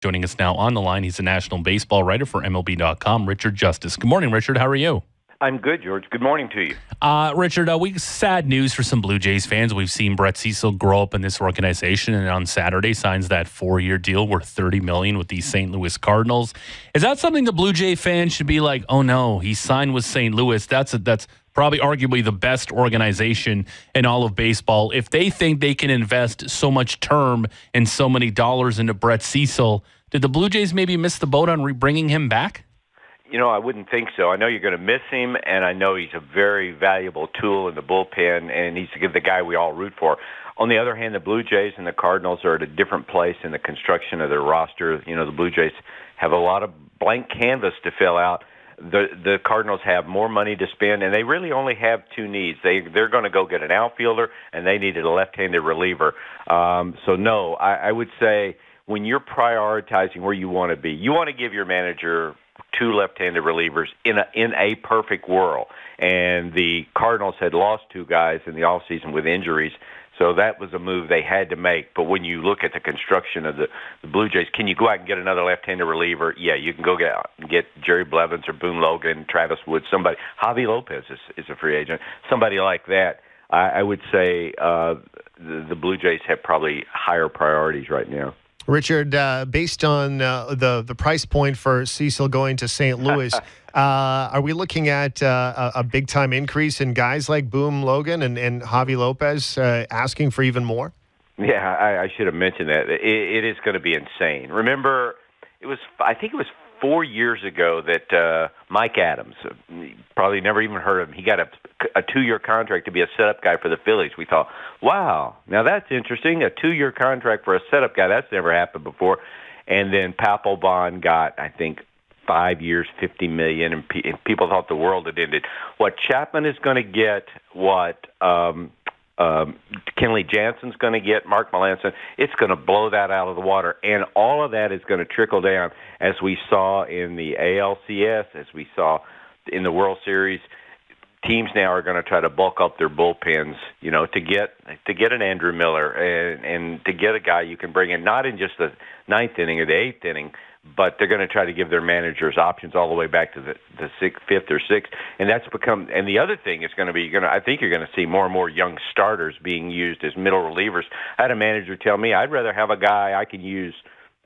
Joining us now on the line, he's a national baseball writer for MLB.com, Richard Justice. Good morning, Richard. How are you? I'm good, George. Good morning to you. Richard, sad news for some Blue Jays fans. We've seen Brett Cecil grow up in this organization, and on Saturday signs that 4-year deal worth $30 million with the St. Louis Cardinals. Is that something the Blue Jay fans should be like, oh no, he signed with St. Louis? That's probably arguably the best organization in all of baseball. If they think they can invest so much term and so many dollars into Brett Cecil, did the Blue Jays maybe miss the boat on bringing him back? You know, I wouldn't think so. I know you're going to miss him, and I know he's a very valuable tool in the bullpen, and he's the guy we all root for. On the other hand, the Blue Jays and the Cardinals are at a different place in the construction of their roster. You know, the Blue Jays have a lot of blank canvas to fill out. The Cardinals have more money to spend, and they really only have two needs. They're going to go get an outfielder, and they needed a left-handed reliever. So, no, I would say when you're prioritizing where you want to be, you want to give your manager two left-handed relievers in a perfect world. And the Cardinals had lost two guys in the offseason with injuries, so that was a move they had to make. But when you look at the construction of the Blue Jays, can you go out and get another left-handed reliever? Yeah, you can go get Jerry Blevins or Boone Logan, Travis Wood, somebody. Javi Lopez is a free agent. Somebody like that. I would say the Blue Jays have probably higher priorities right now. Richard, based on the price point for Cecil going to St. Louis, are we looking at a big-time increase in guys like Boone Logan and Javi Lopez asking for even more? Yeah, I should have mentioned that. It is going to be insane. Remember, I think it was 4 years ago that Mike Adams, probably never even heard of him, he got a 2-year contract to be a setup guy for the Phillies. We thought, wow, now that's interesting, a 2-year contract for a setup guy. That's never happened before. And then Papelbon got, I think, 5 years, $50 million, and people thought the world had ended. What Chapman is going to get, what Kenley Jansen's going to get, Mark Melanson, it's going to blow that out of the water. And all of that is going to trickle down, as we saw in the ALCS, as we saw in the World Series. Teams now are going to try to bulk up their bullpens, you know, to get an Andrew Miller and to get a guy you can bring in, not in just the ninth inning or the eighth inning, but they're going to try to give their managers options all the way back to the fifth or sixth. And that's become. And the other thing is going to be, I think you're going to see more and more young starters being used as middle relievers. I had a manager tell me, I'd rather have a guy I can use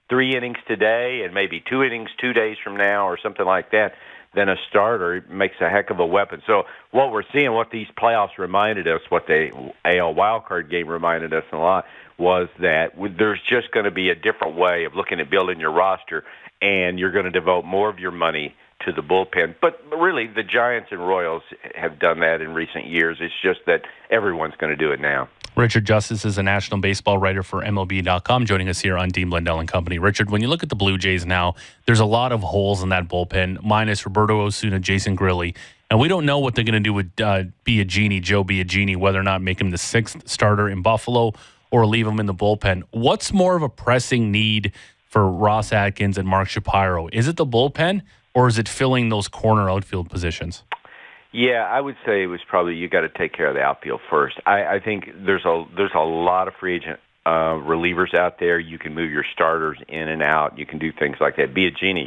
3 innings today and maybe 2 innings 2 days from now or something like that, than a starter. It makes a heck of a weapon. So what we're seeing, what these playoffs reminded us, what the AL wildcard game reminded us a lot, was that there's just going to be a different way of looking at building your roster, and you're going to devote more of your money to the bullpen. But really, the Giants and Royals have done that in recent years. It's just that everyone's going to do it now. Richard Justice is a national baseball writer for MLB.com, joining us here on Dean Blundell and Company. Richard, when you look at the Blue Jays now, there's a lot of holes in that bullpen, minus Roberto Osuna, Jason Grilli. And we don't know what they're going to do with Joe Biagini, whether or not make him the 6th starter in Buffalo or leave him in the bullpen. What's more of a pressing need for Ross Atkins and Mark Shapiro? Is it the bullpen, or is it filling those corner outfield positions? Yeah, I would say it was probably you got to take care of the outfield first. I think there's a lot of free agent relievers out there. You can move your starters in and out. You can do things like that. Biagini,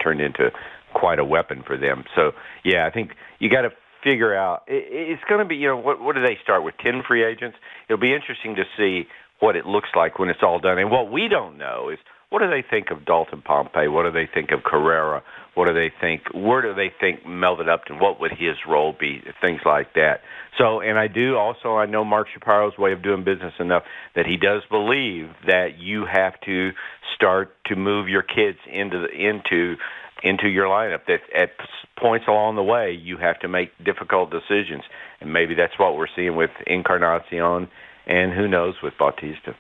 turned into quite a weapon for them. So, yeah, I think you got to figure out. It's going to be, what do they start with, 10 free agents? It'll be interesting to see what it looks like when it's all done. And what we don't know is, what do they think of Dalton Pompey? What do they think of Carrera? What do they think? Where do they think Melvin Upton? What would his role be? Things like that. So, and I know Mark Shapiro's way of doing business enough that he does believe that you have to start to move your kids into your lineup. That at points along the way, you have to make difficult decisions, and maybe that's what we're seeing with Encarnacion, and who knows with Bautista.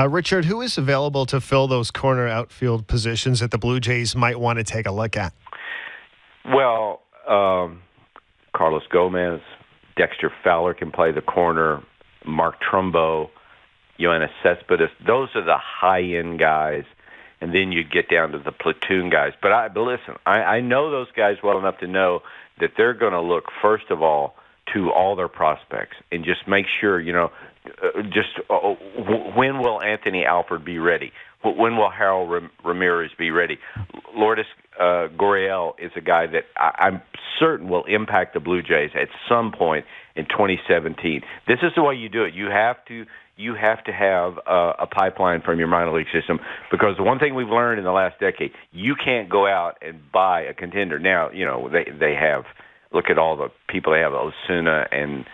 Richard, who is available to fill those corner outfield positions that the Blue Jays might want to take a look at? Well, Carlos Gomez, Dexter Fowler can play the corner, Mark Trumbo, Yoenis Cespedes. Those are the high-end guys, and then you get down to the platoon guys. But listen, I know those guys well enough to know that they're going to look, first of all, to all their prospects and just make sure, when will Anthony Alford be ready? when will Harold Ramirez be ready? Lourdes Gurriel is a guy that I'm certain will impact the Blue Jays at some point in 2017. This is the way you do it. You have to have a pipeline from your minor league system, because the one thing we've learned in the last decade, you can't go out and buy a contender. Now, they have, look at all the people they have, Osuna and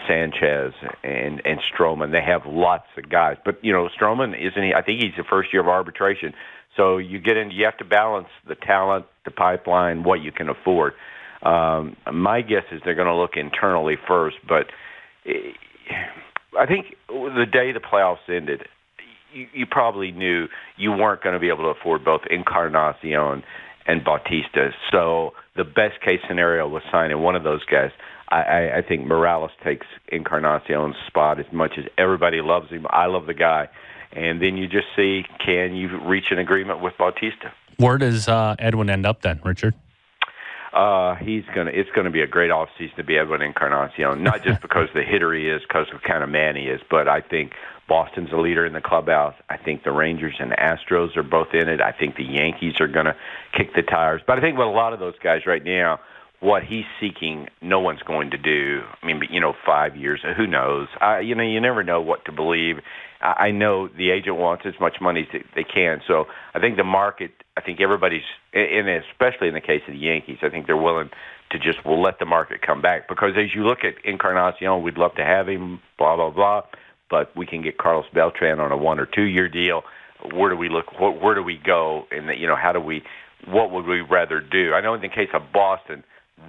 Sanchez and Stroman. They have lots of guys. But, Stroman, I think he's the first year of arbitration. So you have to balance the talent, the pipeline, what you can afford. My guess is they're going to look internally first, but I think the day the playoffs ended, you probably knew you weren't going to be able to afford both Encarnacion and Bautista. So the best case scenario was signing one of those guys. I think Morales takes Encarnacion's spot as much as everybody loves him. I love the guy. And then you just see, can you reach an agreement with Bautista? Where does Edwin end up then, Richard? It's gonna be a great offseason to be Edwin Encarnacion, not just because the hitter he is, because of the kind of man he is, but I think Boston's a leader in the clubhouse. I think the Rangers and Astros are both in it. I think the Yankees are going to kick the tires. But I think with a lot of those guys right now, what he's seeking, no one's going to do. I mean, 5 years, who knows? You never know what to believe. I know the agent wants as much money as they can. So I think the market, I think everybody's, and especially in the case of the Yankees, I think they're willing to just let the market come back. Because as you look at Encarnacion, we'd love to have him, blah, blah, blah, but we can get Carlos Beltran on a 1 or 2 year deal. Where do we look? Where do we go? And what would we rather do? I know in the case of Boston,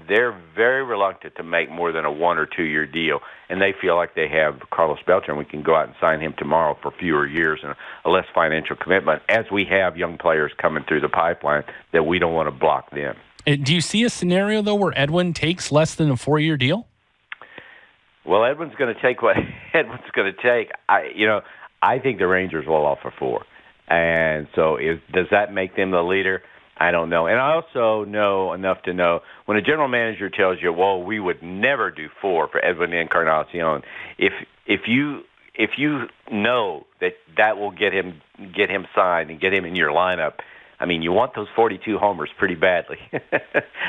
they're very reluctant to make more than a 1 or 2 year deal, and they feel like they have Carlos Beltran. We can go out and sign him tomorrow for fewer years and a less financial commitment, as we have young players coming through the pipeline that we don't want to block them. Do you see a scenario, though, where Edwin takes less than a 4 year deal? Well, Edwin's going to take what Edwin's going to take. I think the Rangers will offer 4. And so does that make them the leader? I don't know. And I also know enough to know when a general manager tells you, well, we would never do 4 for Edwin Encarnacion, if you know that will get him signed and get him in your lineup, I mean, you want those 42 homers pretty badly.